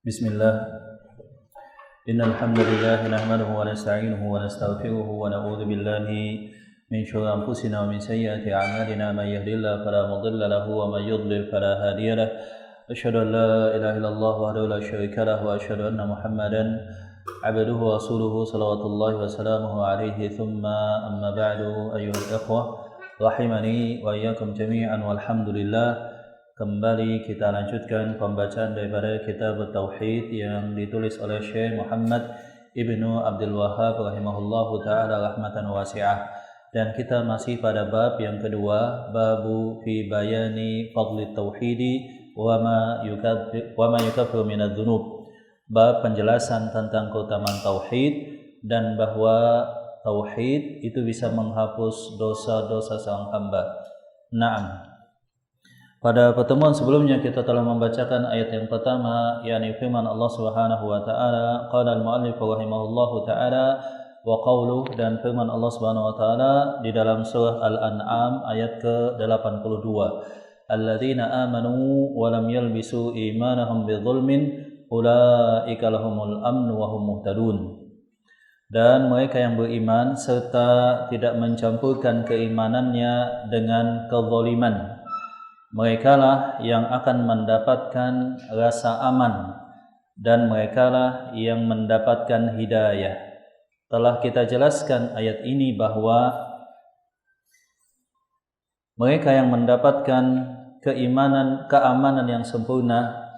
Bismillah. Innal hamdalillah nahmaduhu wa nasta'inuhu wa nastaghfiruhu wa na'udzu billahi min shururi anfusina wa min sayyiati a'malina may yahdihillahu fala mudilla lahu wa may yudlil fala hadiya lahu. Asyhadu an la ilaha illallah wahdahu la syarika lahu wa asyhadu anna Muhammadan abduhu wa rasuluhu salawatullahi wa salamuhu alaihi thumma amma ba'du ayyuhal ikhwah rahimani wa iyyakum jami'an walhamdulillah. Kembali kita lanjutkan pembacaan daripada kitab Tauhid yang ditulis oleh Syekh Muhammad Ibnu Abdul Wahhab rahimahullahu taala rahmatan wasi'ah, dan kita masih pada bab yang kedua, babu fi bayani fadli tauhidi wa ma yukaffiru minadz dzunub. Bab penjelasan tentang keutamaan tauhid dan bahwa tauhid itu bisa menghapus dosa-dosa seorang hamba. Naam. Pada pertemuan sebelumnya kita telah membacakan ayat yang pertama, yakni firman Allah Subhanahu wa taala, qala al-mu'allif rahimahullahu taala wa qawluhu, dan firman Allah Subhanahu wa taala di dalam surah Al-An'am ayat ke-82, alladzina amanu wa lam yalbisu imanahum bidzulmin ulaika lahumul amnu wa hum muhtadun. Dan mereka yang beriman serta tidak mencampurkan keimanannya dengan kezaliman, merekalah yang akan mendapatkan rasa aman dan merekalah yang mendapatkan hidayah. Telah kita jelaskan ayat ini bahwa mereka yang mendapatkan keamanan yang sempurna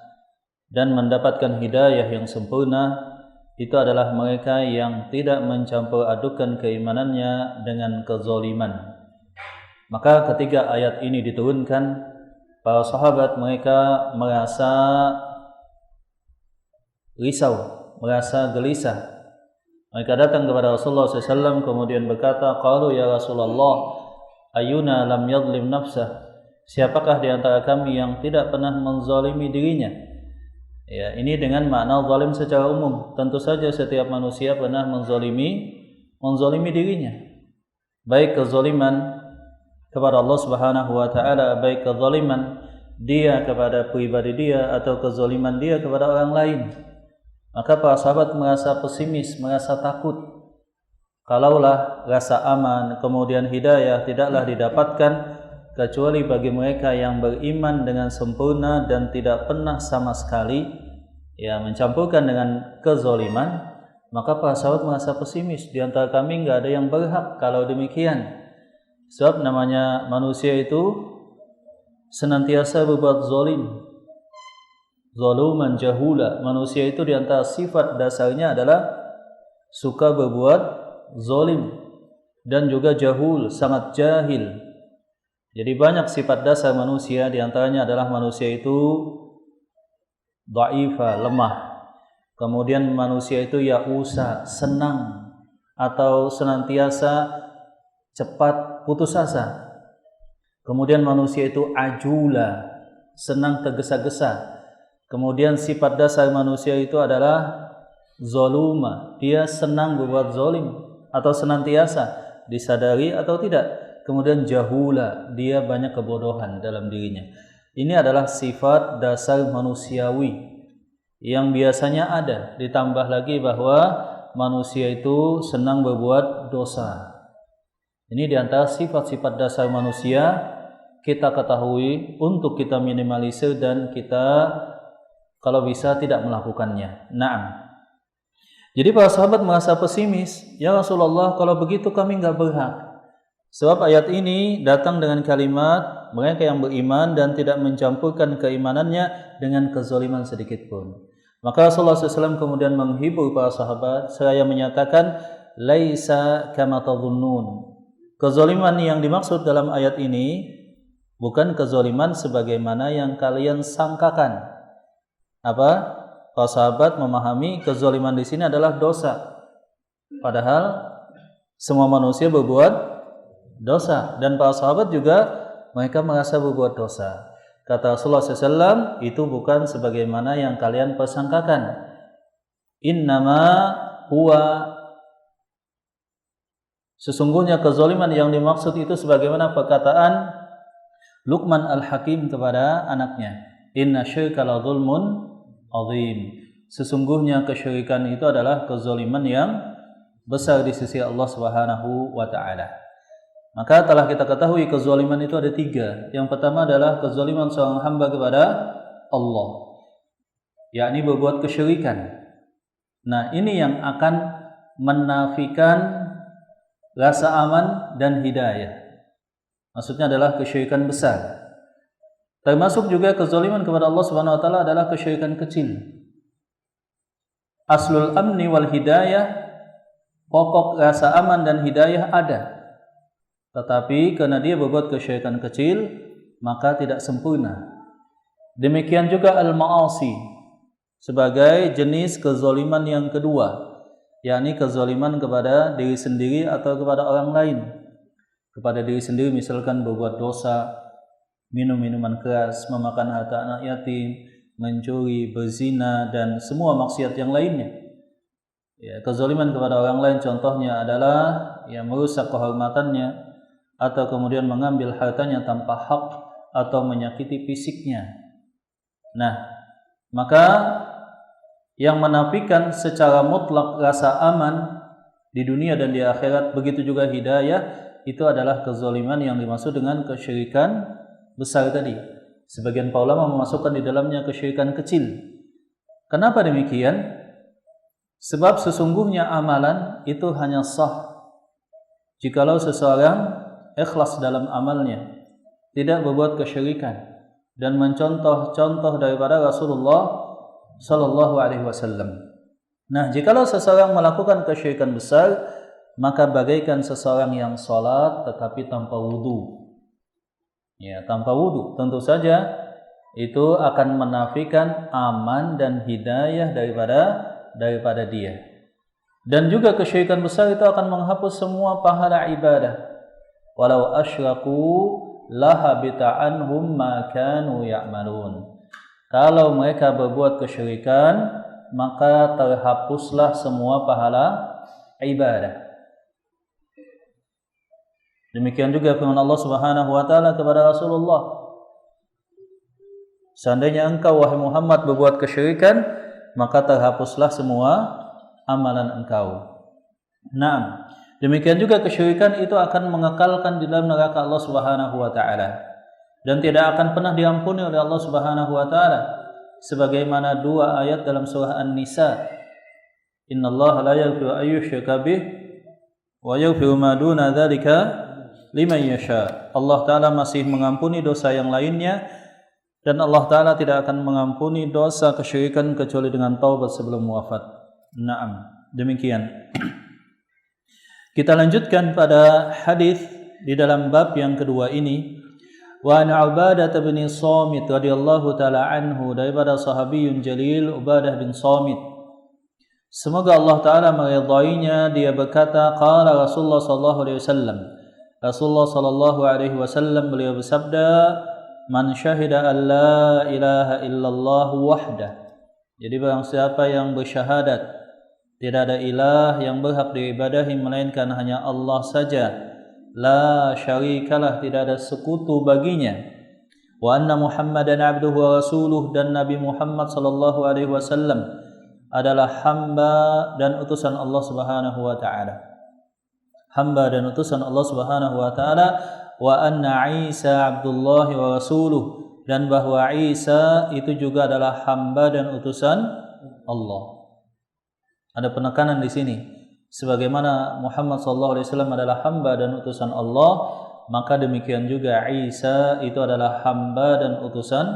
dan mendapatkan hidayah yang sempurna itu adalah mereka yang tidak mencampur adukan keimanannya dengan kezaliman. Maka ketika ayat ini diturunkan, para sahabat mereka merasa risau, merasa gelisah. Mereka datang kepada Rasulullah SAW kemudian berkata, qalu ya Rasulullah, ayuna lam yadlim nafsah, siapakah di antara kami yang tidak pernah menzalimi dirinya? Ya, ini dengan makna zalim secara umum. Tentu saja setiap manusia pernah menzalimi dirinya, baik kezaliman kepada Allah Subhanahu wa taala, baik kezaliman dia kepada pribadi dia atau kezaliman dia kepada orang lain. Maka para sahabat merasa pesimis, merasa takut kalaulah rasa aman kemudian hidayah tidaklah didapatkan kecuali bagi mereka yang beriman dengan sempurna dan tidak pernah sama sekali mencampurkan dengan kezaliman. Maka para sahabat merasa pesimis, di antara kami enggak ada yang berhak kalau demikian. Sebab namanya manusia itu senantiasa berbuat zalim, zaluman jahula. Manusia itu di antara sifat dasarnya adalah suka berbuat zalim dan juga jahul, sangat jahil. Jadi banyak sifat dasar manusia, di antaranya adalah manusia itu dha'ifa, lemah. Kemudian manusia itu ya'usa, senang atau senantiasa cepat putus asa. Kemudian manusia itu ajula, senang tergesa-gesa. Kemudian sifat dasar manusia itu adalah zaluma, dia senang berbuat zalim atau senantiasa, disadari atau tidak. Kemudian jahula, dia banyak kebodohan dalam dirinya. Ini adalah sifat dasar manusiawi yang biasanya ada. Ditambah lagi bahwa manusia itu senang berbuat dosa. Ini di antara sifat-sifat dasar manusia kita ketahui untuk kita minimalisir dan kita kalau bisa tidak melakukannya. Naam. Jadi para sahabat merasa pesimis, ya Rasulullah, kalau begitu kami enggak berhak. Sebab ayat ini datang dengan kalimat mereka yang beriman dan tidak mencampurkan keimanannya dengan kezaliman sedikit pun. Maka Rasulullah SAW kemudian menghibur para sahabat seraya menyatakan, laisa kama tadhunnun. Kezaliman yang dimaksud dalam ayat ini bukan kezaliman sebagaimana yang kalian sangkakan. Apa? Para sahabat memahami kezaliman di sini adalah dosa. Padahal semua manusia berbuat dosa, dan para sahabat juga mereka merasa berbuat dosa. Kata Rasulullah SAW, itu bukan sebagaimana yang kalian persangkakan. Innama huwa, sesungguhnya kezaliman yang dimaksud itu sebagaimana perkataan Luqman al-Hakim kepada anaknya, inna syirka la dzulmun azim. sesungguhnya kesyirikan itu adalah kezaliman yang besar di sisi Allah Subhanahu wa taala. Maka telah kita ketahui kezaliman itu ada 3. Yang pertama adalah kezaliman seorang hamba kepada Allah, yakni berbuat kesyirikan. Nah, ini yang akan menafikan rasa aman dan hidayah. Maksudnya adalah kesyirikan besar. Termasuk juga kezaliman kepada Allah Subhanahu wa taala adalah kesyirikan kecil. Aslul amni wal hidayah, pokok rasa aman dan hidayah ada. Tetapi karena dia berbuat kesyirikan kecil, maka tidak sempurna. Demikian juga al-ma'asi sebagai jenis kezaliman yang kedua, yakni kezaliman kepada diri sendiri atau kepada orang lain. Kepada diri sendiri misalkan berbuat dosa, minum minuman keras, memakan harta anak yatim, mencuri, berzina, dan semua maksiat yang lainnya. Ya, kezaliman kepada orang lain contohnya adalah yang merusak kehormatannya, atau kemudian mengambil hartanya tanpa hak, atau menyakiti fisiknya. Nah, maka yang menafikan secara mutlak rasa aman di dunia dan di akhirat, begitu juga hidayah, itu adalah kezaliman yang dimaksud dengan kesyirikan besar tadi. Sebagian para ulama memasukkan di dalamnya kesyirikan kecil. Kenapa demikian? Sebab sesungguhnya amalan itu hanya sah jikalau seseorang ikhlas dalam amalnya, tidak berbuat kesyirikan, dan mencontoh-contoh daripada Rasulullah sallallahu alaihi wasallam. Nah, jikalau seseorang melakukan kesyirikan besar, maka bagaikan seseorang yang salat tetapi tanpa wudu. Ya, tanpa wudu, tentu saja itu akan menafikan aman dan hidayah daripada dia. Dan juga kesyirikan besar itu akan menghapus semua pahala ibadah. Walau asyraku lahabita anhum ma kanu ya'malun. Kalau mereka berbuat kesyirikan, maka terhapuslah semua pahala ibadah. Demikian juga firman Allah Subhanahu wa taala kepada Rasulullah, seandainya engkau wahai Muhammad berbuat kesyirikan, maka terhapuslah semua amalan engkau. Naam. Demikian juga kesyirikan itu akan mengekalkan di dalam neraka Allah Subhanahu wa taala dan tidak akan pernah diampuni oleh Allah Subhanahu wa taala, sebagaimana 2 ayat dalam surah An-Nisa, innallaha la yaghfiru an yushraka bih wa yaghfiru ma duna dzalika liman yasha. Allah taala masih mengampuni dosa yang lainnya, dan Allah taala tidak akan mengampuni dosa kesyirikan kecuali dengan taubat sebelum wafat. Naam, demikian. Kita lanjutkan pada hadis di dalam bab yang kedua ini. Wa an Ubadah bin Samit radhiyallahu taala anhu, daripada sahabiyun jalil Ubadah bin Samit, semoga Allah taala meridainya, dia berkata, qala Rasulullah sallallahu alaihi wasallam, Rasulullah sallallahu alaihi wasallam beliau bersabda, man syahida an la ilaha illallah wahdah. Jadi barang siapa yang bersyahadat tidak ada ilah yang berhak diibadahi melainkan hanya Allah saja, la syarikalah, tidak ada sekutu baginya, wa anna Muhammadan abduhu wa rasuluh, dan Nabi Muhammad sallallahu alaihi wasallam adalah hamba dan utusan Allah Subhanahu wa taala. Hamba dan utusan Allah Subhanahu wa taala, wa anna Isa abdullah wa rasuluh, dan bahwa Isa itu juga adalah hamba dan utusan Allah. Ada penekanan di sini, sebagaimana Muhammad SAW adalah hamba dan utusan Allah, maka demikian juga Isa itu adalah hamba dan utusan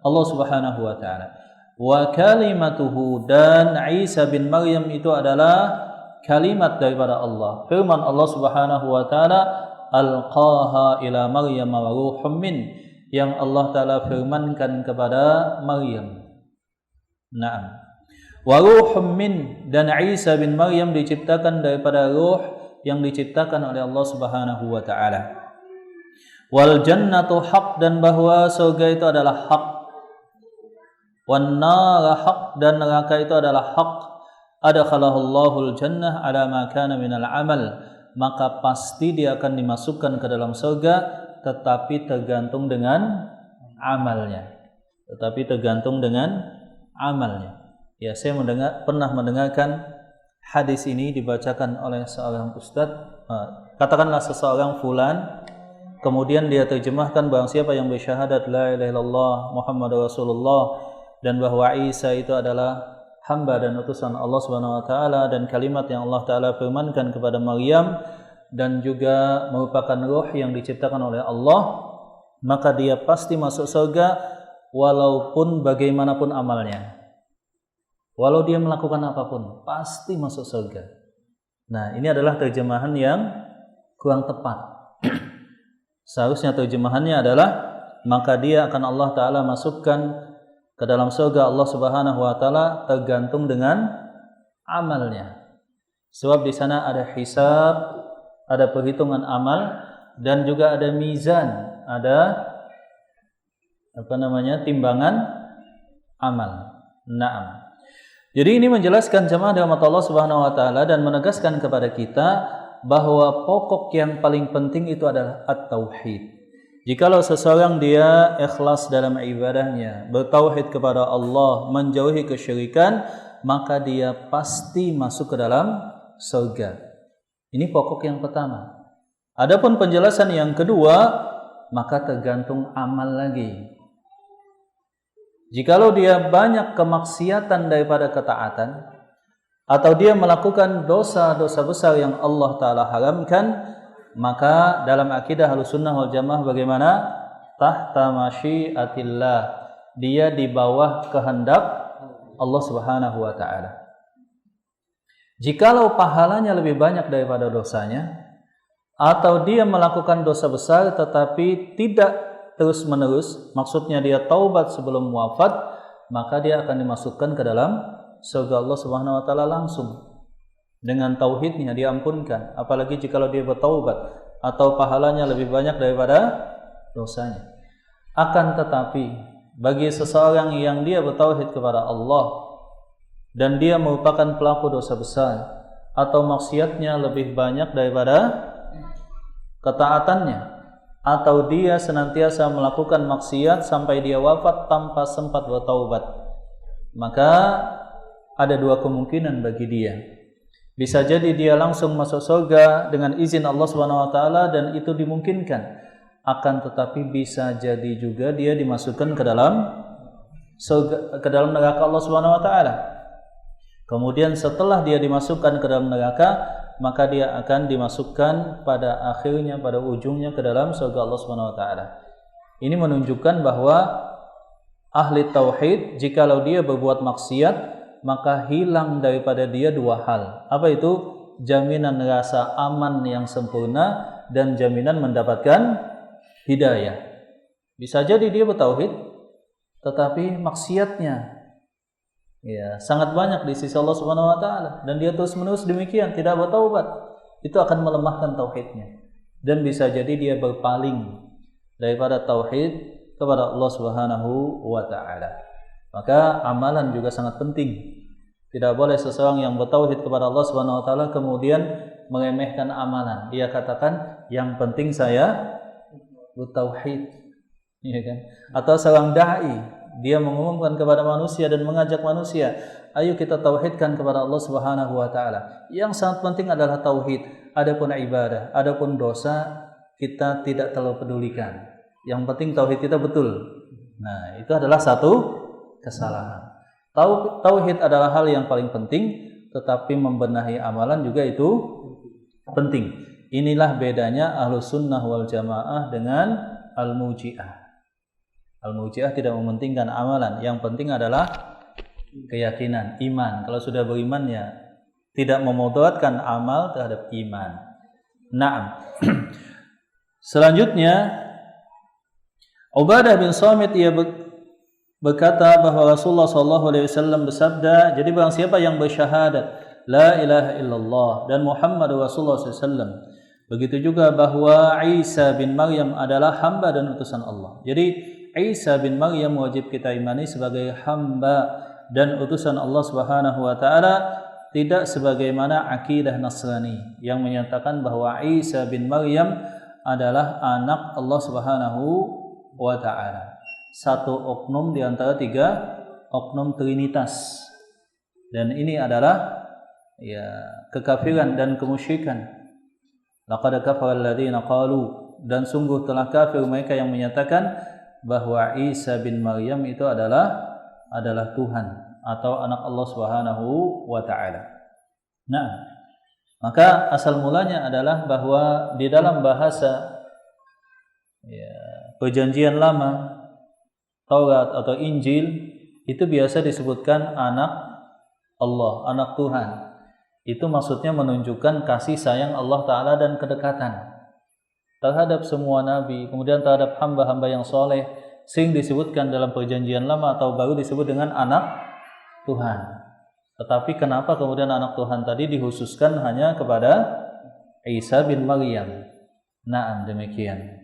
Allah Subhanahu wa taala. Wa kalimatuhu, dan Isa bin Maryam itu adalah kalimat daripada Allah. Firman Allah Subhanahu wa taala, alqaha ila Maryam wa ruhum min, yang Allah taala firmankan kepada Maryam. Naam. Wa ruhum min, dan Isa bin Maryam diciptakan daripada ruh yang diciptakan oleh Allah Subhanahu wa taala. Wal jannatu haq, dan bahwa surga itu adalah hak. Wan nar haq, dan neraka itu adalah hak. Adkhalahullahu al-jannah ala ma kana minal amal, maka pasti dia akan dimasukkan ke dalam surga, tetapi tergantung dengan amalnya. Ya, saya pernah mendengarkan hadis ini dibacakan oleh seorang ustadz. Katakanlah seseorang fulan, kemudian dia terjemahkan barang siapa yang bersyahadat la ilaha illallah Muhammadur Rasulullah dan bahwa Isa itu adalah hamba dan utusan Allah Subhanahu wa taala, dan kalimat yang Allah taala firmankan kepada Maryam dan juga merupakan ruh yang diciptakan oleh Allah, maka dia pasti masuk surga walaupun bagaimanapun amalnya. Walau dia melakukan apapun, pasti masuk surga. Nah, ini adalah terjemahan yang kurang tepat. Seharusnya terjemahannya adalah maka dia akan Allah Ta'ala masukkan ke dalam surga Allah Subhanahu wa Ta'ala tergantung dengan amalnya. Sebab di sana ada hisab, ada perhitungan amal, dan juga ada mizan, ada timbangan amal. Naam. Jadi ini menjelaskan jemaah rahmat Allah Subhanahu wa taala dan menegaskan kepada kita bahwa pokok yang paling penting itu adalah at-tauhid. Jikalau seseorang dia ikhlas dalam ibadahnya, bertauhid kepada Allah, menjauhi kesyirikan, maka dia pasti masuk ke dalam surga. Ini pokok yang pertama. Adapun penjelasan yang kedua, maka tergantung amal lagi. Jikalau dia banyak kemaksiatan daripada ketaatan, atau dia melakukan dosa-dosa besar yang Allah Ta'ala haramkan, maka dalam akidah Ahlussunnah wal Jamaah bagaimana? Tahta masyiatillah, dia di bawah kehendak Allah Subhanahu wa Ta'ala. Jikalau pahalanya lebih banyak daripada dosanya, atau dia melakukan dosa besar tetapi tidak terus-menerus, maksudnya dia taubat sebelum wafat, maka dia akan dimasukkan ke dalam surga Allah Subhanahu wa taala langsung. Dengan tauhidnya diampunkan, apalagi jikalau dia bertaubat atau pahalanya lebih banyak daripada dosanya. Akan tetapi bagi seseorang yang dia bertauhid kepada Allah dan dia merupakan pelaku dosa besar atau maksiatnya lebih banyak daripada ketaatannya, atau dia senantiasa melakukan maksiat sampai dia wafat tanpa sempat bertaubat, maka ada dua kemungkinan bagi dia. Bisa jadi dia langsung masuk surga dengan izin Allah Subhanahu wa taala dan itu dimungkinkan. Akan tetapi bisa jadi juga dia dimasukkan ke dalam surga, ke dalam neraka Allah Subhanahu wa taala. Kemudian setelah dia dimasukkan ke dalam neraka, maka dia akan dimasukkan pada akhirnya, pada ujungnya ke dalam surga Allah Subhanahu wa taala. Ini menunjukkan bahwa ahli tauhid jikalau dia berbuat maksiat, maka hilang daripada dia dua hal. Apa itu? Jaminan rasa aman yang sempurna dan jaminan mendapatkan hidayah. Bisa jadi dia bertauhid tetapi maksiatnya sangat banyak di sisi Allah Subhanahu wa taala dan dia terus-menerus demikian, tidak bertaubat. Itu akan melemahkan tauhidnya dan bisa jadi dia berpaling daripada tauhid kepada Allah Subhanahu wa taala. Maka amalan juga sangat penting. Tidak boleh seseorang yang bertauhid kepada Allah Subhanahu wa taala kemudian meremehkan amalan. Dia katakan yang penting saya bertauhid, ya kan? Atau seorang dai, dia mengumumkan kepada manusia dan mengajak manusia, ayo kita tauhidkan kepada Allah Subhanahu wa taala. Yang sangat penting adalah tauhid. Adapun ibadah, adapun dosa kita tidak terlalu pedulikan. Yang penting tauhid kita betul. Nah, itu adalah satu kesalahan. Tauhid adalah hal yang paling penting, tetapi membenahi amalan juga itu penting. Inilah bedanya Ahlussunnah wal Jamaah dengan Al-Murji'ah. Al-Murji'ah tidak mementingkan amalan, yang penting adalah keyakinan, iman. Kalau sudah beriman ya tidak memudaratkan amal terhadap iman. Naam. Selanjutnya Ubadah bin Samit ia berkata bahwa Rasulullah SAW bersabda, jadi barang siapa yang bersyahadat la ilaha illallah dan Muhammad Rasulullah SAW, begitu juga bahwa Isa bin Maryam adalah hamba dan utusan Allah. Jadi Isa bin Maryam wajib kita imani sebagai hamba dan utusan Allah Subhanahu wa taala, tidak sebagaimana akidah Nasrani yang menyatakan bahwa Isa bin Maryam adalah anak Allah Subhanahu wa taala. Satu oknum di antara tiga oknum Trinitas Dan ini adalah kekafiran dan kemusyrikan. Laqad kafara alladziina qalu, dan sungguh telah kafir mereka yang menyatakan bahwa Isa bin Maryam itu adalah Tuhan atau anak Allah Subhanahu wa taala. Nah, maka asal mulanya adalah bahwa di dalam bahasa Perjanjian Lama, Taurat atau Injil, itu biasa disebutkan anak Allah, anak Tuhan. Itu maksudnya menunjukkan kasih sayang Allah Ta'ala dan kedekatan terhadap semua nabi, kemudian terhadap hamba-hamba yang soleh, sering disebutkan dalam Perjanjian Lama atau Baru disebut dengan anak Tuhan. Tetapi kenapa kemudian anak Tuhan tadi dikhususkan hanya kepada Isa bin Maryam? Naam, demikian.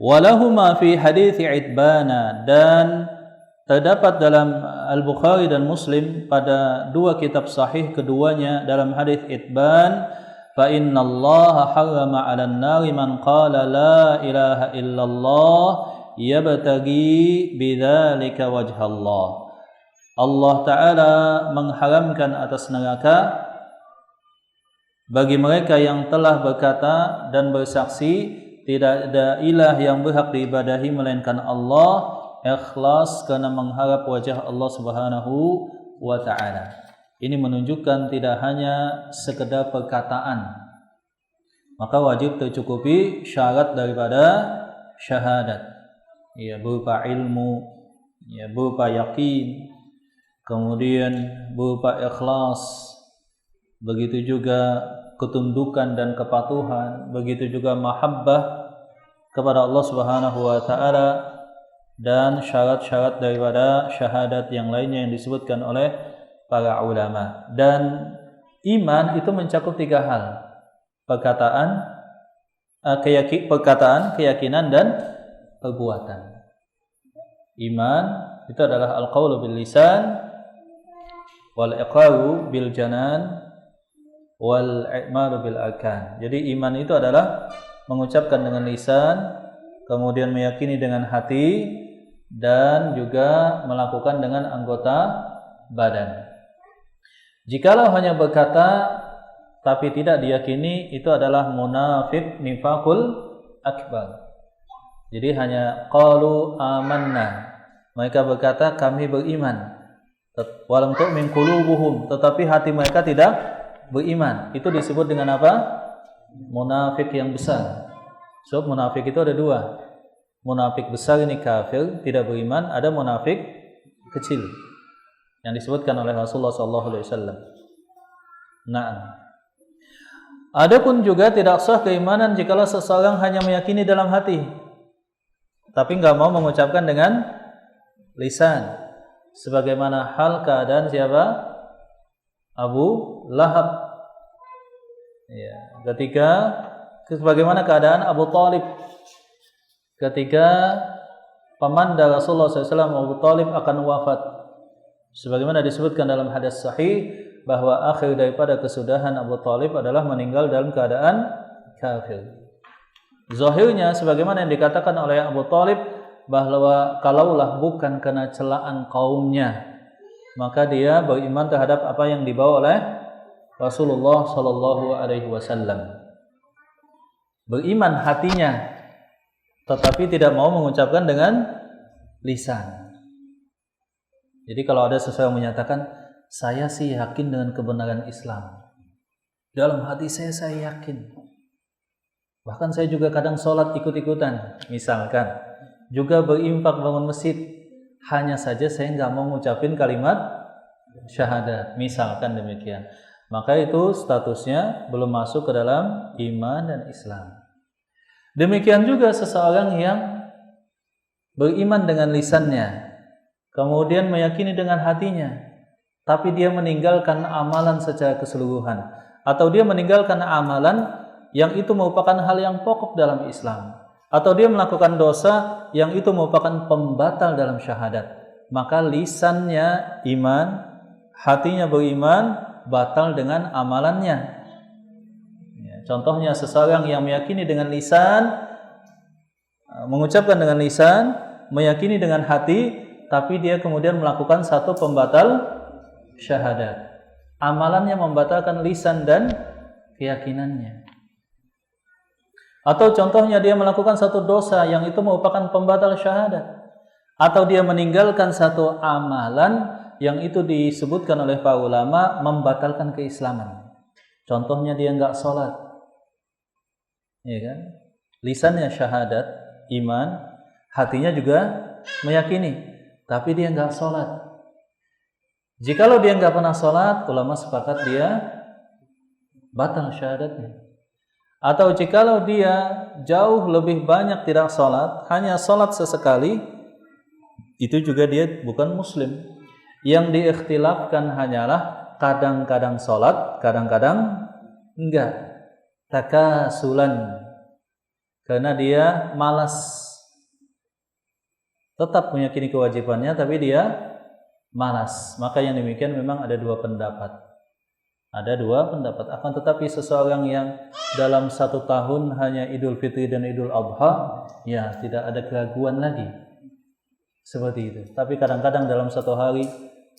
Walahuma fi hadits Itbana, dan terdapat dalam Al-Bukhari dan Muslim pada dua kitab sahih keduanya dalam hadis Itban, fa innallaha harrama 'alan nari man qala la ilaha illallah yabtaghi bidzalika wajhallah. Allah Ta'ala mengharamkan atas neraka bagi mereka yang telah berkata dan bersaksi tidak ada ilah yang berhak diibadahi melainkan Allah, ikhlas karena mengharap wajah Allah Subhanahu wa taala. Ini menunjukkan tidak hanya sekedar perkataan, maka wajib tercukupi syarat daripada syahadat, berupa ilmu, berupa yakin, kemudian berupa ikhlas, begitu juga ketundukan dan kepatuhan, begitu juga mahabbah kepada Allah Subhanahu wa taala, dan syarat-syarat daripada syahadat yang lainnya yang disebutkan oleh para ulama. Dan iman itu mencakup tiga hal: perkataan, keyakinan, dan perbuatan. Iman itu adalah al-qaulu bil lisan, wal iqraru bil janan, wal i'malu bil arkan. Jadi iman itu adalah mengucapkan dengan lisan, kemudian meyakini dengan hati, dan juga melakukan dengan anggota badan. Jikalau hanya berkata tapi tidak diyakini, itu adalah munafik nifaqul akbar. Jadi hanya qalu amanna, mereka berkata kami beriman, walam tu'min qulubuhum, tetapi hati mereka tidak beriman. Itu disebut dengan apa? Munafik yang besar. So munafik itu ada dua. Munafik besar ini kafir, tidak beriman. Ada munafik kecil yang disebutkan oleh Rasulullah SAW. Nah, adapun juga tidak sah keimanan jikalau seseorang hanya meyakini dalam hati, tapi enggak mau mengucapkan dengan lisan. Sebagaimana hal keadaan siapa? Abu Lahab. Ketika sebagaimana keadaan Abu Talib ketika pamanda Rasulullah SAW Abu Talib akan wafat. Sebagaimana disebutkan dalam hadis sahih bahwa akhir daripada kesudahan Abu Talib adalah meninggal dalam keadaan kafir. Zahirnya sebagaimana yang dikatakan oleh Abu Talib bahwa kalaulah bukan karena celaan kaumnya, maka dia beriman terhadap apa yang dibawa oleh Rasulullah sallallahu alaihi wasallam. Beriman hatinya, tetapi tidak mau mengucapkan dengan lisan. Jadi kalau ada seseorang menyatakan, saya sih yakin dengan kebenaran Islam, dalam hati saya yakin. Bahkan saya juga kadang sholat ikut-ikutan, misalkan, juga berinfak bangun masjid, hanya saja saya nggak mau ngucapin kalimat syahadat, misalkan demikian. Maka itu statusnya belum masuk ke dalam iman dan Islam. Demikian juga seseorang yang beriman dengan lisannya, kemudian meyakini dengan hatinya, tapi dia meninggalkan amalan secara keseluruhan, atau dia meninggalkan amalan yang itu merupakan hal yang pokok dalam Islam, atau dia melakukan dosa yang itu merupakan pembatal dalam syahadat, maka lisannya iman, hatinya beriman, batal dengan amalannya. Contohnya seseorang yang meyakini dengan lisan, mengucapkan dengan lisan, meyakini dengan hati, tapi dia kemudian melakukan satu pembatal syahadat. Amalannya membatalkan lisan dan keyakinannya. Atau contohnya dia melakukan satu dosa yang itu merupakan pembatal syahadat. Atau dia meninggalkan satu amalan yang itu disebutkan oleh para ulama membatalkan keislaman. Contohnya dia enggak sholat, ya kan? Lisannya syahadat, iman, hatinya juga meyakini, tapi dia enggak sholat. Jikalau dia enggak pernah sholat, ulama sepakat dia batal syahadatnya. Atau jikalau dia jauh lebih banyak tidak sholat, hanya sholat sesekali, itu juga dia bukan muslim. Yang diikhtilafkan hanyalah kadang-kadang sholat, kadang-kadang enggak. Takasulan, karena dia malas. Tetap meyakini kewajibannya, tapi dia malas. Maka yang demikian memang ada dua pendapat. Ada dua pendapat. Akan tetapi seseorang yang dalam satu tahun hanya Idul Fitri dan Idul Adha, ya tidak ada keraguan lagi. Seperti itu. Tapi kadang-kadang dalam satu hari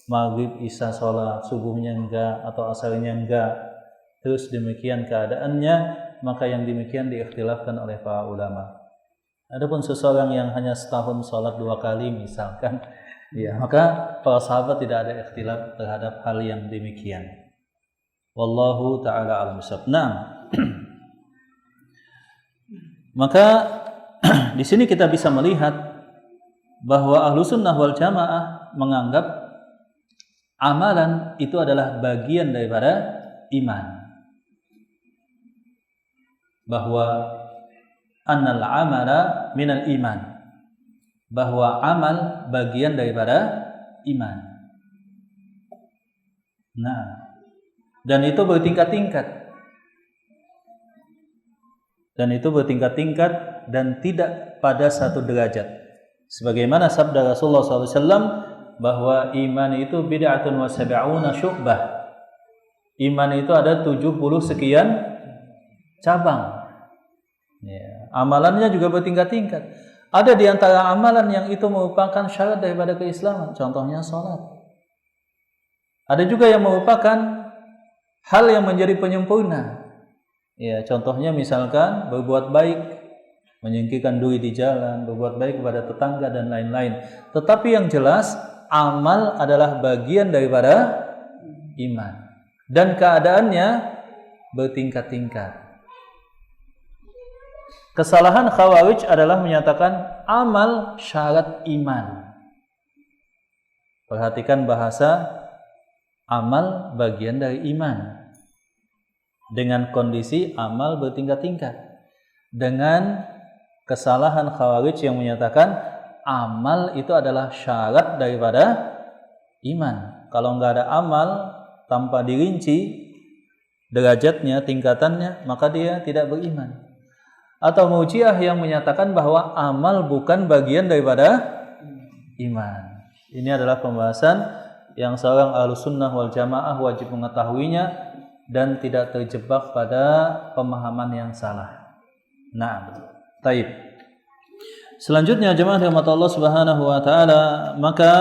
maghrib, isya sholat, subuhnya enggak, atau asarnya enggak, terus demikian keadaannya, maka yang demikian diikhtilafkan oleh para ulama. Adapun seseorang yang hanya setahun sholat 2 kali misalkan, ya maka para sahabat tidak ada ikhtilaf terhadap hal yang demikian. Wallahu ta'ala a'lam bishawab. Nah, maka di sini kita bisa melihat bahwa Ahlussunnah wal Jamaah menganggap amalan itu adalah bagian daripada iman. Bahwa annal amala minal iman. Bahwa amal bagian daripada iman. Nah, dan itu bertingkat-tingkat. Dan itu bertingkat-tingkat dan tidak pada satu derajat. Sebagaimana sabda Rasulullah SAW bahwa iman itu bid'atun wa sab'una syu'bah. Iman itu ada 70 sekian cabang. Ya, amalannya juga bertingkat-tingkat. Ada di antara amalan yang itu merupakan syarat daripada keislaman. Contohnya sholat. Ada juga yang merupakan hal yang menjadi penyempurna. Ya, contohnya misalkan berbuat baik, menyingkirkan duri di jalan, berbuat baik kepada tetangga dan lain-lain. Tetapi yang jelas amal adalah bagian daripada iman dan keadaannya bertingkat-tingkat. Kesalahan Khawarij adalah menyatakan amal syarat iman. Perhatikan bahasa amal bagian dari iman. Dengan kondisi amal bertingkat-tingkat. Dengan kesalahan Khawarij yang menyatakan amal itu adalah syarat daripada iman. Kalau enggak ada amal tanpa dirinci derajatnya, tingkatannya, maka dia tidak beriman. Atau Mu'jiah yang menyatakan bahwa amal bukan bagian daripada iman. Ini adalah pembahasan yang seorang Ahlussunnah wal Jamaah wajib mengetahuinya dan tidak terjebak pada pemahaman yang salah. Nah, taib. Selanjutnya jemaah rahmat Allah Subhanahu wa taala, maka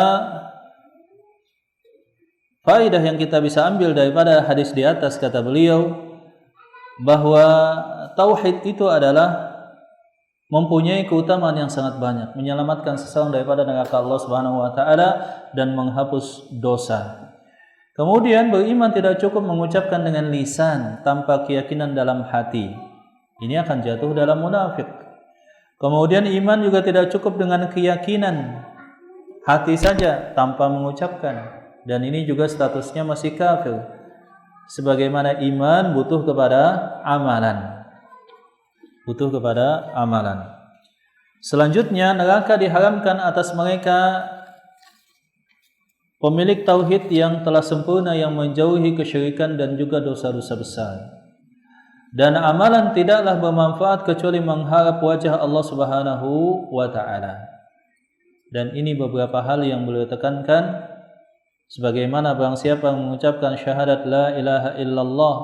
faedah yang kita bisa ambil daripada hadis di atas kata beliau bahwa tauhid itu adalah mempunyai keutamaan yang sangat banyak, menyelamatkan seseorang daripada neraka Allah Subhanahu wa taala dan menghapus dosa. Kemudian beriman tidak cukup mengucapkan dengan lisan tanpa keyakinan dalam hati. Ini akan jatuh dalam munafik. Kemudian iman juga tidak cukup dengan keyakinan hati saja tanpa mengucapkan, dan ini juga statusnya masih kafir. Sebagaimana iman butuh kepada amalan. Butuh kepada amalan. Selanjutnya neraka diharamkan atas mereka pemilik tauhid yang telah sempurna, yang menjauhi kesyirikan dan juga dosa-dosa besar. Dan amalan tidaklah bermanfaat kecuali mengharap wajah Allah Subhanahu wa taala. Dan ini beberapa hal yang beliau tekankan, sebagaimana barang siapa mengucapkan syahadat la ilaha illallah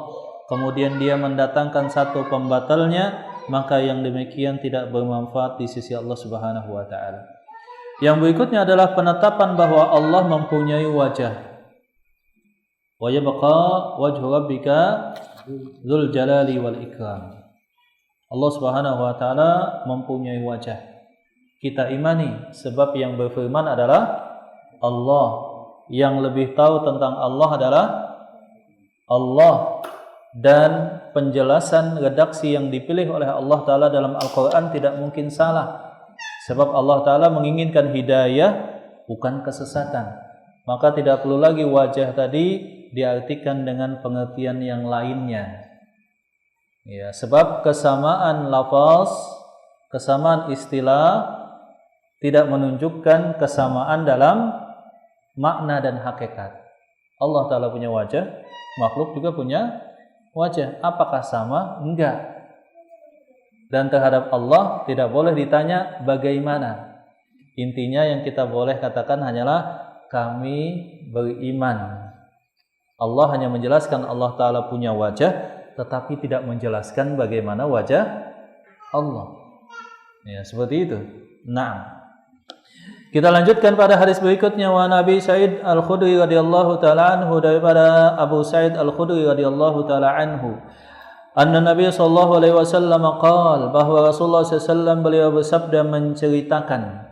kemudian dia mendatangkan satu pembatalnya, maka yang demikian tidak bermanfaat di sisi Allah Subhanahu wa taala. Yang berikutnya adalah penetapan bahwa Allah mempunyai wajah. Wa yabqa wajhu rabbika dzul jalali wal ikram. Allah Subhanahu wa taala mempunyai wajah. Kita imani sebab yang berfirman adalah Allah. Yang lebih tahu tentang Allah adalah Allah, dan penjelasan redaksi yang dipilih oleh Allah taala dalam Al-Qur'an tidak mungkin salah. Sebab Allah Ta'ala menginginkan hidayah, bukan kesesatan. Maka tidak perlu lagi wajah tadi diartikan dengan pengertian yang lainnya. Ya, sebab kesamaan lafaz, kesamaan istilah tidak menunjukkan kesamaan dalam makna dan hakikat. Allah Ta'ala punya wajah, makhluk juga punya wajah. Apakah sama? Enggak. Dan terhadap Allah tidak boleh ditanya bagaimana. Intinya yang kita boleh katakan hanyalah kami beriman. Allah hanya menjelaskan Allah Ta'ala punya wajah, tetapi tidak menjelaskan bagaimana wajah Allah. Ya, seperti itu. Nah, kita lanjutkan pada hadis berikutnya. Wa Nabi Sa'id Al-Khudri radhiyallahu ta'ala anhu, daripada Abu Sa'id Al-Khudri radhiyallahu ta'ala anhu, anna Nabi sallallahu alaihi wasallam qaal, bahwa Rasulullah SAW beliau bersabda menceritakan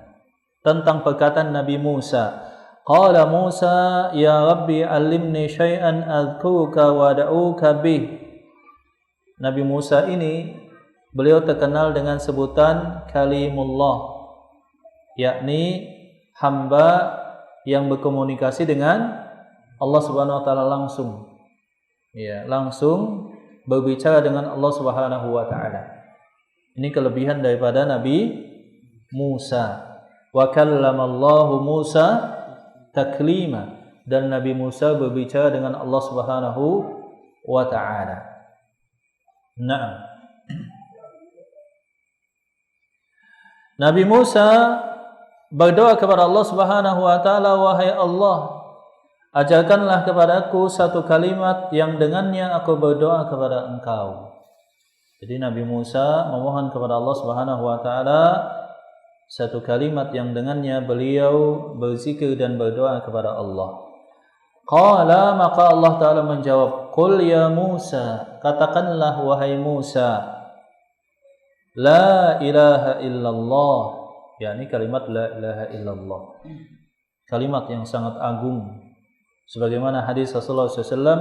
tentang perkataan Nabi Musa. Qala Musa, ya Rabbi alimni syai'an adhkuruka wa ad'uka bih. Nabi Musa ini beliau terkenal dengan sebutan Kalimullah, yakni hamba yang berkomunikasi dengan Allah Subhanahu wa taala langsung. Ya, langsung berbicara dengan Allah Subhanahu wa taala. Ini kelebihan daripada Nabi Musa. Wa kallamallahu Musa taklima, dan Nabi Musa berbicara dengan Allah Subhanahu wa taala. Naam. Nabi Musa berdoa kepada Allah Subhanahu wa taala, wahai Allah, ajarkanlah kepadaku satu kalimat yang dengannya aku berdoa kepada Engkau. Jadi Nabi Musa memohon kepada Allah Subhanahu wa taala satu kalimat yang dengannya beliau berzikir dan berdoa kepada Allah. Qala, maka Allah taala menjawab, qul ya Musa, katakanlah wahai Musa, la ilaha illallah, yakni kalimat la ilaha illallah. Kalimat yang sangat agung. Sebagaimana hadis Rasulullah SAW,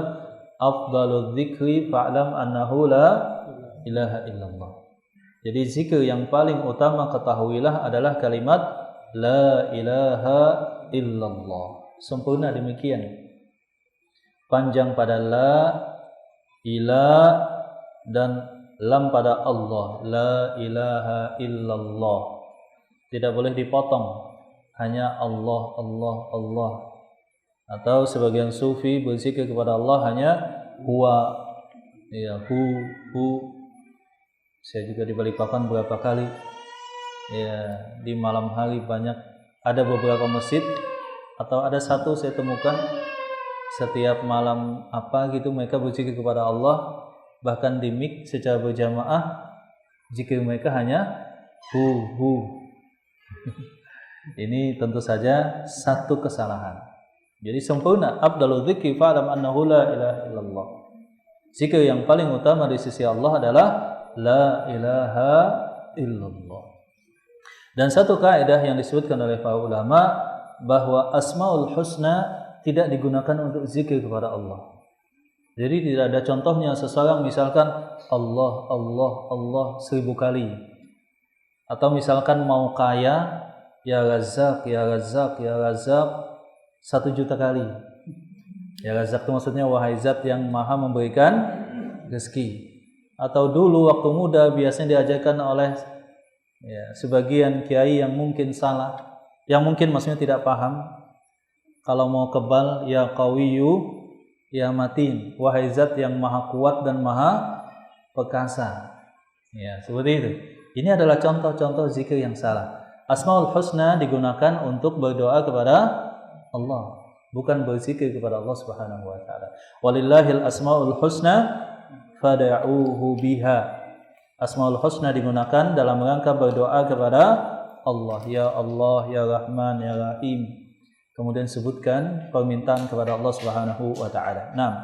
afdalul dzikri fa'lam annahu la ilaha illallah. Jadi zikir yang paling utama ketahuilah adalah kalimat la ilaha illallah. Sempurna demikian. Panjang pada la, ila, dan lam pada Allah. La ilaha illallah. Tidak boleh dipotong. Hanya Allah, Allah, Allah. Atau sebagian sufi berzikir kepada Allah hanya huwa, ya, hu. Saya juga di Balikpapan beberapa kali, ya, di malam hari banyak, ada beberapa masjid atau ada satu saya temukan setiap malam apa gitu mereka berzikir kepada Allah, bahkan di mik secara berjamaah zikir mereka hanya hu. Ini tentu saja satu kesalahan. Jadi sempurna, afdalul dzikri fa'lam annahu la ilaha illallah. Zikir yang paling utama di sisi Allah adalah la ilaha illallah. Dan satu kaidah yang disebutkan oleh para ulama, bahwa asmaul husna tidak digunakan untuk zikir kepada Allah. Jadi tidak ada contohnya seseorang misalkan Allah, Allah, Allah 1000 kali. Atau misalkan mau kaya, ya Razzaq, ya Razzaq, ya Razzaq 1.000.000 kali. Ya Razzaq itu maksudnya wahai zat yang maha memberikan rezeki. Atau dulu waktu muda biasanya diajarkan oleh sebagian kiai yang mungkin salah, yang mungkin maksudnya tidak paham. Kalau mau kebal, ya Qawiyu, ya Matin, wahai zat yang maha kuat dan maha perkasa. Ya, seperti itu. Ini adalah contoh-contoh zikir yang salah. Asmaul husna digunakan untuk berdoa kepada Allah, bukan berzikir kepada Allah Subhanahu wa taala. Walillahil asmaul husna fad'uuhu biha. Asmaul husna digunakan dalam rangka berdoa kepada Allah, ya Allah, ya Rahman, ya Rahim. Kemudian sebutkan permintaan kepada Allah Subhanahu wa taala. Naam.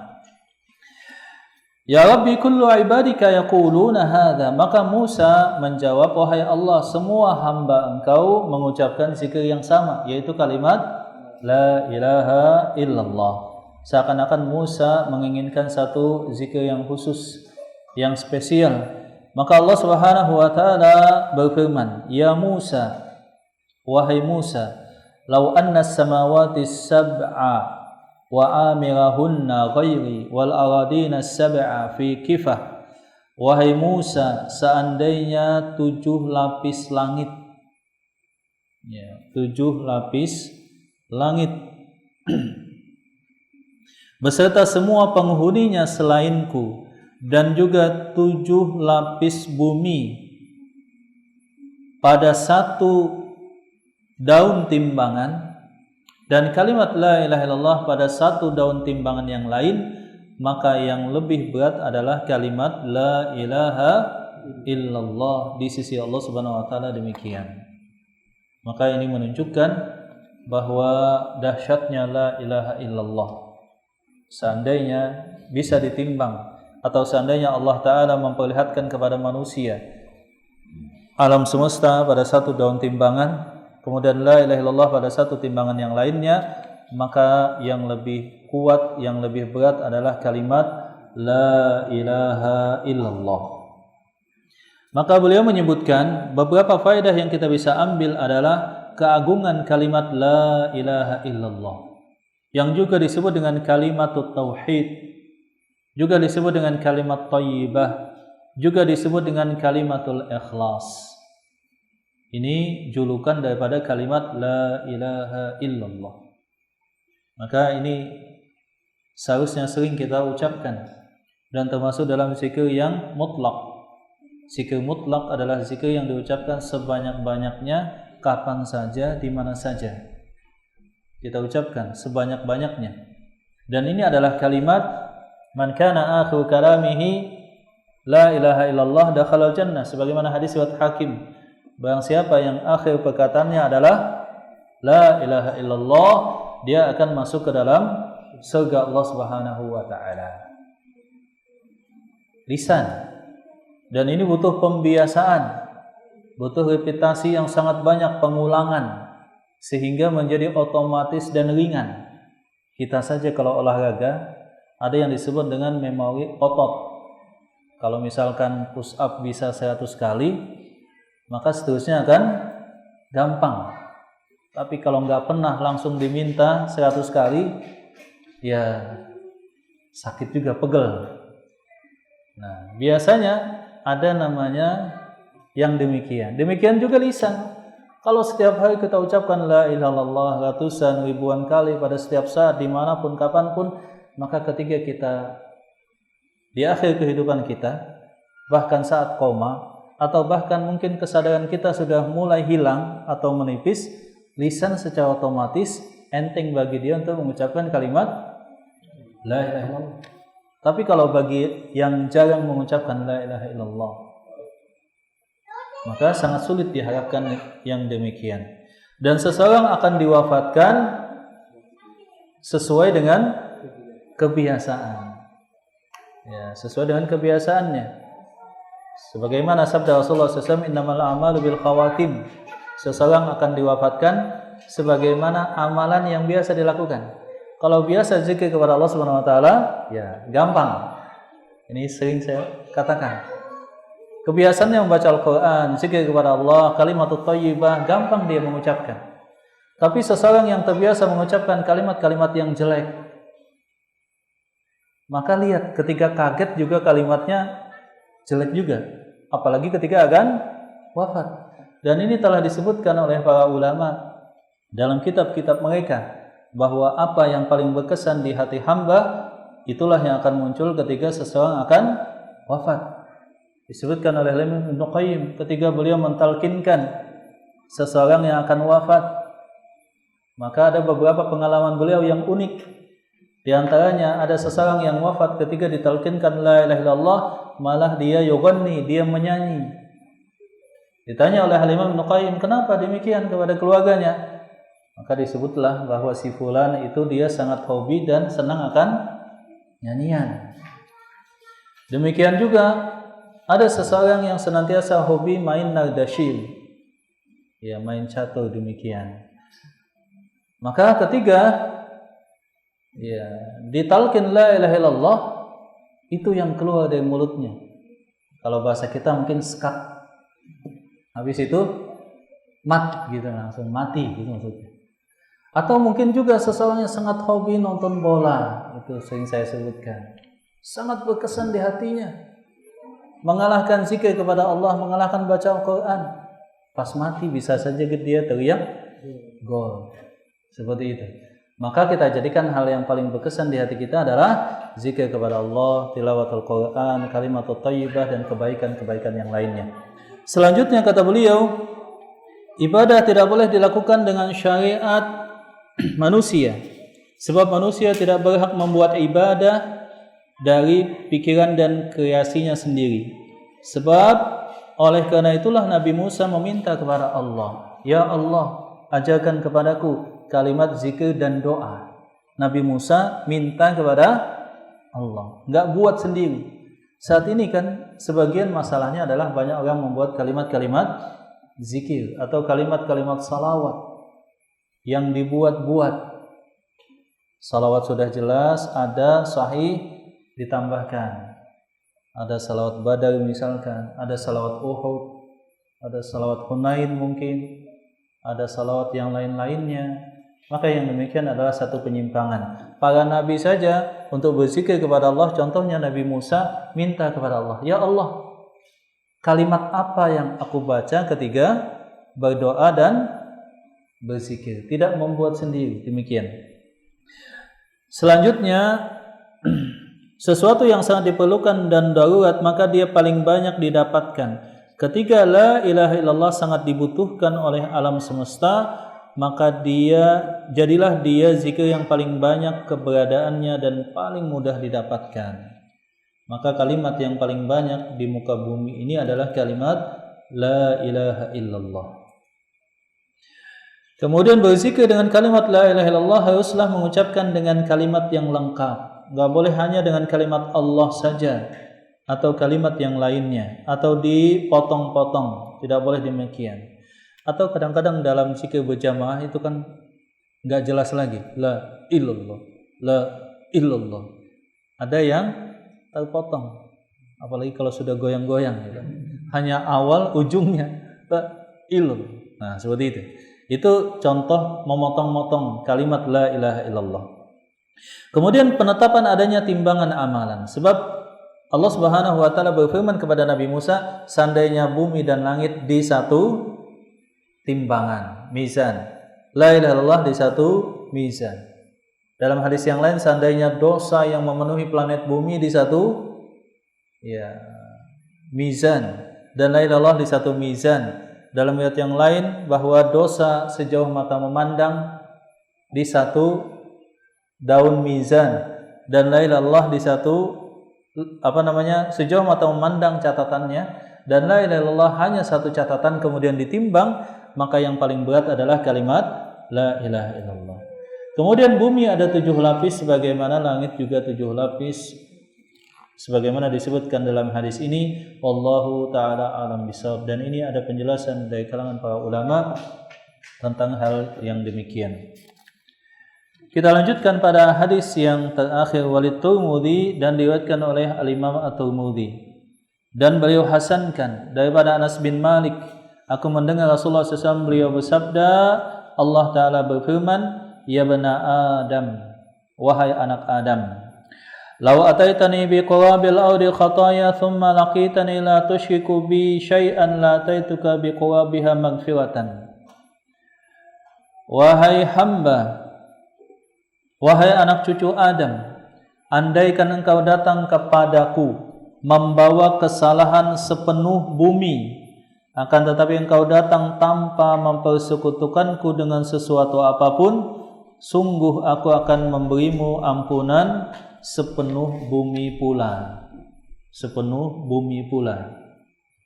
Ya Rabbi kullu ibadika yaquluna hadza. Maka Musa menjawab, wahai Allah, semua hamba Engkau mengucapkan zikir yang sama, yaitu kalimat la ilaha illallah. Seakan-akan Musa menginginkan satu zikir yang khusus, yang spesial. Maka Allah Subhanahu wa taala berfirman, "Ya Musa, wahai Musa, law anna as-samawati as-sab'a wa amirahunna ghairi wal aradina as-sab'a fi kifah." Wahai Musa, seandainya 7 lapis langit, ya, 7 lapis langit beserta semua penghuninya selainku, dan juga 7 lapis bumi pada satu daun timbangan, dan kalimat la ilaha illallah pada satu daun timbangan yang lain, maka yang lebih berat adalah kalimat la ilaha illallah di sisi Allah Subhanahu wa taala. Demikian. Maka ini menunjukkan bahwa dahsyatnya la ilaha illallah. Seandainya bisa ditimbang, atau seandainya Allah Ta'ala memperlihatkan kepada manusia alam semesta pada satu daun timbangan, kemudian la ilaha illallah pada satu timbangan yang lainnya, maka yang lebih kuat, yang lebih berat adalah kalimat la ilaha illallah. Maka beliau menyebutkan beberapa faedah yang kita bisa ambil adalah keagungan kalimat la ilaha illallah, yang juga disebut dengan kalimatut tauhid, juga disebut dengan kalimat thayyibah, juga disebut dengan kalimatul ikhlas. Ini julukan daripada kalimat la ilaha illallah. Maka ini seharusnya sering kita ucapkan, dan termasuk dalam zikir yang mutlak. Zikir mutlak adalah zikir yang diucapkan sebanyak-banyaknya, kapan saja, di mana saja. Kita ucapkan sebanyak-banyaknya. Dan ini adalah kalimat man kana akhiru kalamihi la ilaha illallah dakhala jannah, sebagaimana hadis riwayat Hakim. Barang siapa yang akhir perkataannya adalah la ilaha illallah, dia akan masuk ke dalam surga Allah Subhanahu wa taala. Lisan. Dan ini butuh pembiasaan, butuh repetisi yang sangat banyak, pengulangan, sehingga menjadi otomatis dan ringan. Kita saja kalau olahraga ada yang disebut dengan memori otot. Kalau misalkan push up bisa 100 kali, maka seterusnya akan gampang. Tapi kalau nggak pernah langsung diminta 100 kali, ya sakit juga, pegel. Nah, biasanya ada namanya yang demikian. Demikian juga lisan. Kalau setiap hari kita ucapkan la ilaha illallah ratusan ribuan kali pada setiap saat, dimanapun, kapanpun, maka ketika kita di akhir kehidupan kita, bahkan saat koma, atau bahkan mungkin kesadaran kita sudah mulai hilang atau menipis, lisan secara otomatis enteng bagi dia untuk mengucapkan kalimat la ilaha illallah. Tapi kalau bagi yang jarang mengucapkan la ilaha illallah, maka sangat sulit diharapkan yang demikian. Dan seseorang akan diwafatkan sesuai dengan kebiasaan, ya, sesuai dengan kebiasaannya. Sebagaimana sabda Rasulullah SAW, innamal a'malu bil khawatim. Seseorang akan diwafatkan sebagaimana amalan yang biasa dilakukan. Kalau biasa zikir kepada Allah Subhanahu wa taala, ya gampang. Ini sering saya katakan. Kebiasaannya membaca Al-Qur'an, zikir kepada Allah, kalimatut thayyibah, gampang dia mengucapkan. Tapi seseorang yang terbiasa mengucapkan kalimat-kalimat yang jelek, maka lihat ketika kaget juga kalimatnya jelek juga, apalagi ketika akan wafat. Dan ini telah disebutkan oleh para ulama dalam kitab-kitab mereka, bahwa apa yang paling berkesan di hati hamba, itulah yang akan muncul ketika seseorang akan wafat. Disebutkan oleh Ibnu Qayyim ketika beliau mentalkinkan seseorang yang akan wafat, maka ada beberapa pengalaman beliau yang unik. Di antaranya ada seseorang yang wafat ketika ditalkinkan la ilaha illallah, malah dia yughanni, dia menyanyi. Ditanya oleh Al-Imam Ibnu Qayyim, kenapa demikian kepada keluarganya? Maka disebutlah bahwa si fulan itu dia sangat hobi dan senang akan nyanyian. Demikian juga ada seseorang yang senantiasa hobi main nardashir, ya main catur demikian. Maka ketiga, ya ditalkin la ilaha illallah, itu yang keluar dari mulutnya. Kalau bahasa kita mungkin skat. Habis itu mat gitu, langsung mati gitu maksudnya. Atau mungkin juga seseorang yang sangat hobi nonton bola, itu sering saya sebutkan. Sangat berkesan di hatinya. Mengalahkan zikir kepada Allah, mengalahkan baca Al-Quran. Pas mati bisa saja dia teriak gol. Seperti itu. Maka kita jadikan hal yang paling berkesan di hati kita adalah zikir kepada Allah, tilawatul Quran, kalimatut thayyibah, dan kebaikan-kebaikan yang lainnya. Selanjutnya kata beliau, ibadah tidak boleh dilakukan dengan syariat manusia. Sebab manusia tidak berhak membuat ibadah dari pikiran dan kreasinya sendiri. Sebab oleh karena itulah Nabi Musa meminta kepada Allah, ya Allah, ajarkan kepadaku kalimat zikir dan doa. Nabi Musa minta kepada Allah, enggak buat sendiri. Saat ini kan sebagian masalahnya adalah banyak orang membuat kalimat-kalimat zikir atau kalimat-kalimat salawat yang dibuat-buat. Salawat sudah jelas, ada sahih ditambahkan. Ada salawat Badar misalkan, ada salawat Uhud, ada salawat Hunain mungkin, ada salawat yang lain-lainnya. Maka yang demikian adalah satu penyimpangan. Para nabi saja untuk berzikir kepada Allah, contohnya Nabi Musa minta kepada Allah, ya Allah, kalimat apa yang aku baca ketika berdoa dan berzikir, tidak membuat sendiri. Demikian. Selanjutnya, sesuatu yang sangat diperlukan dan darurat, maka dia paling banyak didapatkan. Ketika la ilaha illallah sangat dibutuhkan oleh alam semesta, maka jadilah dia zikir yang paling banyak keberadaannya dan paling mudah didapatkan. Maka kalimat yang paling banyak di muka bumi ini adalah kalimat la ilaha illallah. Kemudian berzikir dengan kalimat la ilaha illallah haruslah mengucapkan dengan kalimat yang lengkap. Enggak boleh hanya dengan kalimat Allah saja atau kalimat yang lainnya, atau dipotong-potong, tidak boleh demikian. Atau kadang-kadang dalam zikir berjamaah itu kan enggak jelas lagi, la illallah, la illallah. Ada yang terpotong, apalagi kalau sudah goyang-goyang gitu. Hanya awal ujungnya la illallah. Nah, seperti itu. Itu contoh memotong-motong kalimat la ilaha illallah. Kemudian penetapan adanya timbangan amalan. Sebab Allah Subhanahu wa taala berfirman kepada Nabi Musa, seandainya bumi dan langit di satu timbangan, mizan. La ilaha illallah di satu mizan. Dalam hadis yang lain, seandainya dosa yang memenuhi planet bumi di satu mizan, dan la ilaha illallah di satu mizan. Dalam ayat yang lain bahwa dosa sejauh mata memandang di satu daun mizan, dan la ilaha illallah di satu sejauh mata memandang catatannya, dan la ilaha illallah hanya satu catatan kemudian ditimbang, maka yang paling berat adalah kalimat la ilaha illallah. Kemudian bumi ada 7 lapis sebagaimana langit juga 7 lapis sebagaimana disebutkan dalam hadis ini, wallahu taala alam bisawab, dan ini ada penjelasan dari kalangan para ulama tentang hal yang demikian. Kita lanjutkan pada hadis yang terakhir, Walid Tirmidzi, dan diriwayatkan oleh Al-Imam At-Tirmidzi, dan beliau hasankan daripada Anas bin Malik, aku mendengar Rasulullah SAW beliau bersabda, Allah Ta'ala berfirman, ya bana Adam, wahai anak Adam, law ataitani bi qurabil ardi khataya thumma laqitani la tusyriku bi syai'an la ataituka bi qurabiha maghfiratan. Wahai hamba, wahai anak cucu Adam, andaikan engkau datang kepadaku membawa kesalahan sepenuh bumi, akan tetapi engkau datang tanpa mempersekutukanku dengan sesuatu apapun, sungguh aku akan memberimu ampunan sepenuh bumi pula. Sepenuh bumi pula.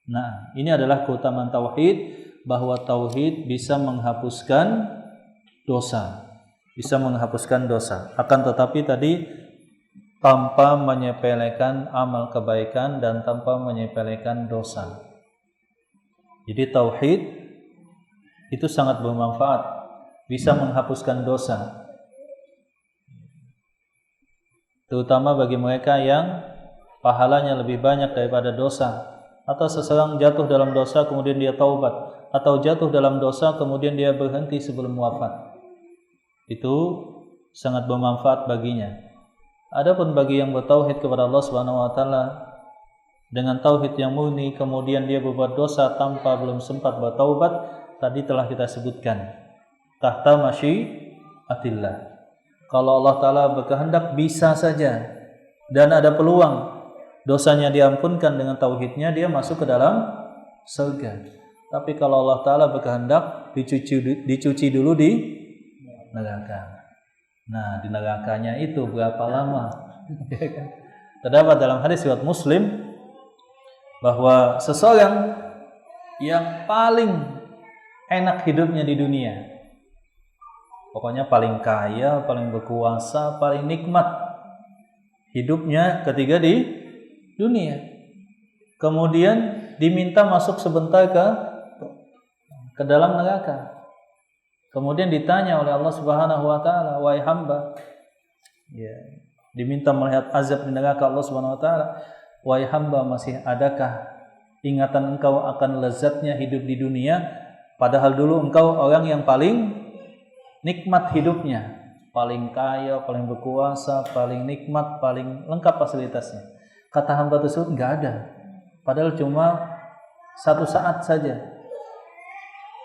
Nah, ini adalah keutamaan tauhid, bahwa tauhid bisa menghapuskan dosa. Bisa menghapuskan dosa. Akan tetapi tadi tanpa menyepelekan amal kebaikan dan tanpa menyepelekan dosa. Jadi tauhid itu sangat bermanfaat, bisa menghapuskan dosa. Terutama bagi mereka yang pahalanya lebih banyak daripada dosa, atau seseorang jatuh dalam dosa kemudian dia taubat, atau jatuh dalam dosa kemudian dia berhenti sebelum wafat. Itu sangat bermanfaat baginya. Adapun bagi yang bertauhid kepada Allah Subhanahu wa taala dengan tauhid yang murni kemudian dia berbuat dosa tanpa belum sempat bertaubat, tadi telah kita sebutkan tahta masyiatillah. Kalau Allah Ta'ala berkehendak bisa saja dan ada peluang dosanya diampunkan dengan tauhidnya, dia masuk ke dalam surga. Tapi kalau Allah Ta'ala berkehendak dicuci dulu di neraka. Nah, di nerakanya itu berapa lama? Terdapat dalam hadis riwayat Muslim bahwa seseorang yang paling enak hidupnya di dunia, pokoknya paling kaya, paling berkuasa, paling nikmat hidupnya ketika di dunia, kemudian diminta masuk sebentar ke dalam neraka. Kemudian ditanya oleh Allah Subhanahu wa taala, "Wahai hamba," ya, diminta melihat azab di neraka Allah Subhanahu wa taala, "Wahai hamba, masih adakah ingatan engkau akan lezatnya hidup di dunia? Padahal dulu engkau orang yang paling nikmat hidupnya, paling kaya, paling berkuasa, paling nikmat, paling lengkap fasilitasnya." Kata hamba tersebut, enggak ada. Padahal cuma satu saat saja.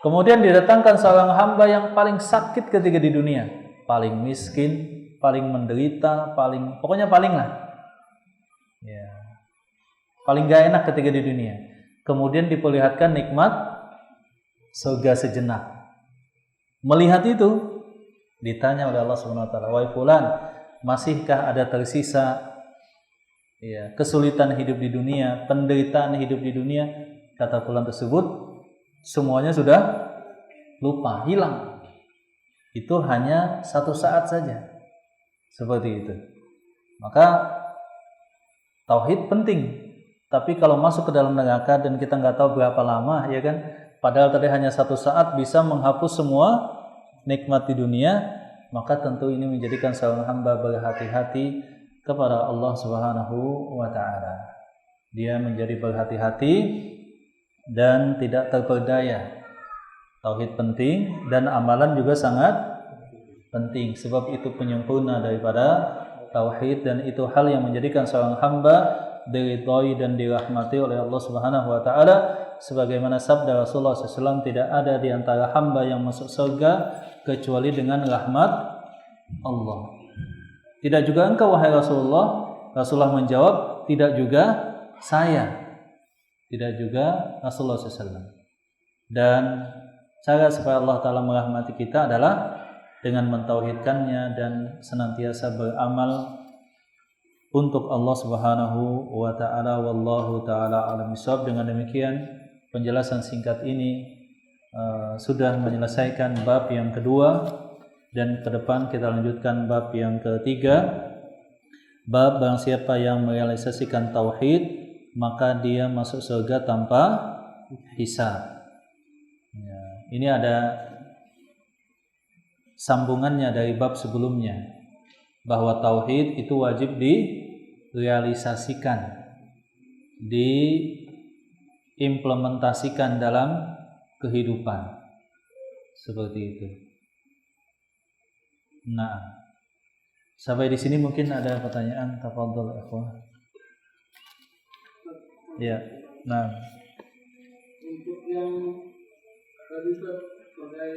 Kemudian didatangkan seorang hamba yang paling sakit ketika di dunia, paling miskin, paling menderita, pokoknya paling lah. Ya. Paling enggak enak ketika di dunia. Kemudian diperlihatkan nikmat surga sejenak. Melihat itu, ditanya oleh Allah Subhanahu wa taala, "Wahai fulan, masihkah ada tersisa kesulitan hidup di dunia, penderitaan hidup di dunia?" Kata fulan tersebut, "Semuanya sudah lupa, hilang. Itu hanya satu saat saja." Seperti itu. Maka tauhid penting. Tapi kalau masuk ke dalam neraka dan kita nggak tahu berapa lama, ya kan? Padahal tadi hanya satu saat bisa menghapus semua nikmat di dunia, maka tentu ini menjadikan seorang hamba berhati-hati kepada Allah Subhanahu wa taala. Dia menjadi berhati-hati dan tidak terperdaya. Tauhid penting dan amalan juga sangat penting, sebab itu penyempurna daripada tauhid dan itu hal yang menjadikan seorang hamba diridhai dan dirahmati oleh Allah Subhanahu wa taala, sebagaimana sabda Rasulullah SAW, tidak ada di antara hamba yang masuk surga kecuali dengan rahmat Allah. Tidak juga engkau wahai Rasulullah? Rasulullah menjawab, tidak juga saya. Tidak juga Rasulullah SAW. Dan cara supaya Allah Ta'ala merahmati kita adalah dengan mentauhidkannya dan senantiasa beramal untuk Allah Subhanahu wa taala. Wallahu taala a'lam bishawab. Dengan demikian penjelasan singkat ini sudah menyelesaikan bab yang kedua, dan ke depan kita lanjutkan bab yang ketiga. Bab barang siapa yang merealisasikan tauhid maka dia masuk surga tanpa hisab. Ya, ini ada sambungannya dari bab sebelumnya, bahwa tauhid itu wajib direalisasikan, diimplementasikan dalam kehidupan. Seperti itu. Nah, sampai di sini mungkin ada pertanyaan. Tafadhol ikhwan. Ya. Nah, untuk yang tadi sebagai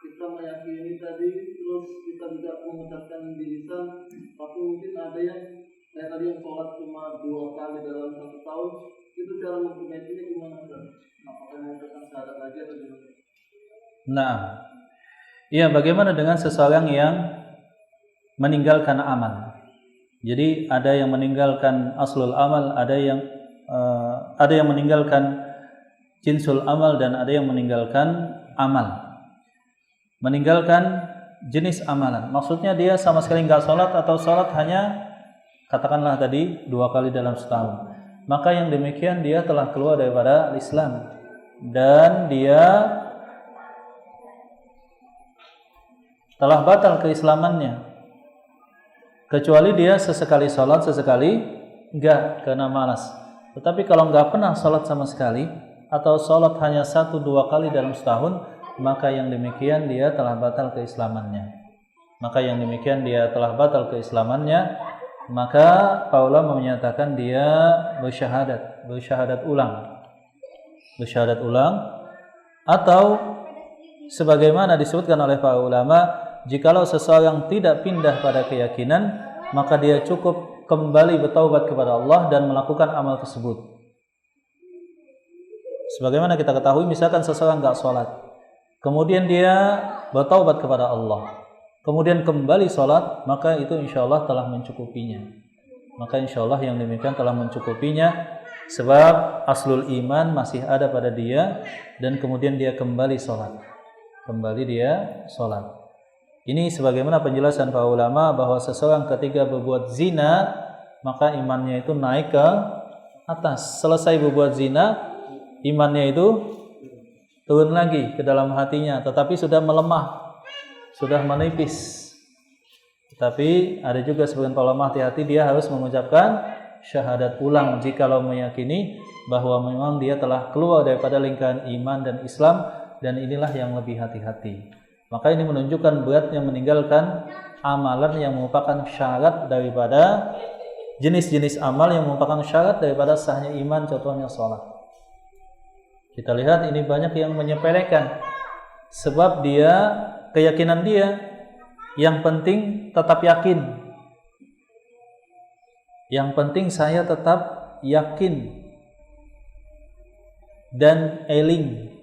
kita meyakini tadi, terus kita juga mengucapkan di lisan, tapi mungkin ada yang kayak tadi yang sholat cuma 2 kali dalam 1 tahun, itu cara memperbaikinya gimana? Apakah mengucapkan syahadat lagi atau gimana? nah, iya, bagaimana dengan seseorang yang meninggalkan amal? Jadi ada yang meninggalkan aslul amal, ada yang meninggalkan jinsul amal dan ada yang meninggalkan amal. Meninggalkan jenis amalan. Maksudnya dia sama sekali enggak sholat atau sholat hanya katakanlah tadi 2 kali dalam setahun. Maka yang demikian dia telah keluar daripada Islam dan dia telah batal keislamannya. Kecuali dia sesekali sholat, sesekali enggak karena malas. Tetapi kalau enggak pernah sholat sama sekali atau sholat hanya 1-2 kali dalam setahun, maka yang demikian dia telah batal keislamannya. Maka para ulama menyatakan dia bersyahadat ulang, atau sebagaimana disebutkan oleh para ulama, jikalau seseorang tidak pindah pada keyakinan, maka dia cukup kembali bertaubat kepada Allah dan melakukan amal tersebut. Sebagaimana kita ketahui, misalkan seseorang enggak sholat, kemudian dia bertaubat kepada Allah, kemudian kembali sholat, maka itu insyaallah telah mencukupinya. Yang demikian telah mencukupinya, sebab aslul iman masih ada pada dia, dan kemudian dia kembali sholat. Ini sebagaimana penjelasan para ulama bahwa seseorang ketika berbuat zina, maka imannya itu naik ke atas. Selesai berbuat zina, imannya itu turun lagi ke dalam hatinya, tetapi sudah melemah, sudah menipis. Tetapi ada juga sebagian ulama hati-hati, dia harus mengucapkan syahadat ulang jikalau meyakini bahwa memang dia telah keluar daripada lingkaran iman dan Islam, dan inilah yang lebih hati-hati. Maka ini menunjukkan beratnya meninggalkan amalan yang merupakan syarat daripada jenis-jenis amal yang merupakan syarat daripada sahnya iman, contohnya sholat. Kita lihat ini banyak yang menyepelekan, sebab keyakinan dia yang penting tetap yakin. Yang penting saya tetap yakin dan eling.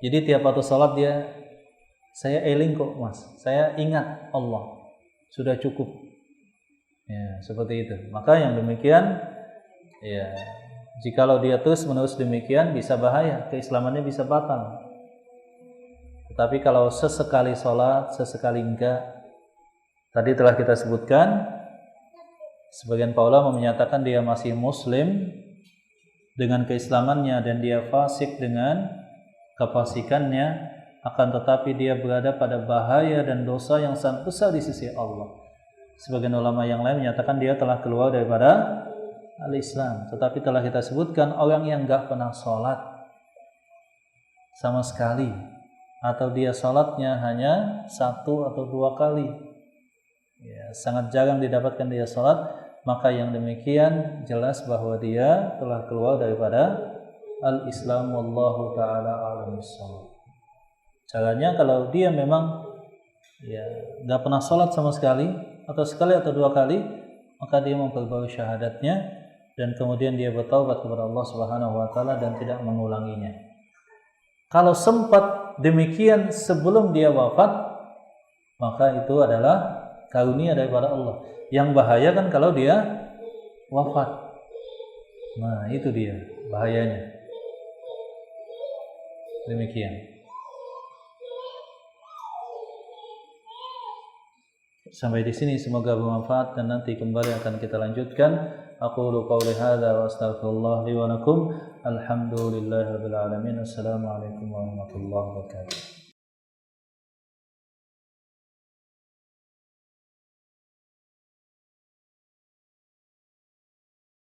Jadi tiap waktu sholat saya eling kok mas, saya ingat Allah, sudah cukup. Ya, seperti itu. Maka yang demikian, ya, jikalau dia terus menerus demikian bisa bahaya, keislamannya bisa batal. Tetapi kalau sesekali sholat, sesekali enggak, tadi telah kita sebutkan, sebagian para ulama menyatakan dia masih muslim dengan keislamannya dan dia fasik dengan kefasikannya, akan tetapi dia berada pada bahaya dan dosa yang sangat besar di sisi Allah. Sebagian ulama yang lain menyatakan dia telah keluar daripada al-Islam. Tetapi telah kita sebutkan orang yang enggak pernah sholat sama sekali, atau dia sholatnya hanya 1 atau 2 kali, ya, sangat jarang didapatkan dia sholat, maka yang demikian jelas bahwa dia telah keluar daripada al-Islam. Wallahu ta'ala a'lam bissawab. Caranya kalau dia memang enggak pernah sholat sama sekali, atau sekali atau 2 kali, maka dia memperbarui syahadatnya dan kemudian dia bertaubat kepada Allah Subhanahu wa taala dan tidak mengulanginya. Kalau sempat demikian sebelum dia wafat, maka itu adalah karunia daripada Allah. Yang bahaya kan kalau dia wafat. Nah, itu dia bahayanya. Demikian. Sampai di sini semoga bermanfaat dan nanti kembali akan kita lanjutkan. Aqulu qawli hadza wa astaghfirullah li wa lakum. Alhamdulillahirabbil alamin. Assalamualaikum warahmatullahi wabarakatuh.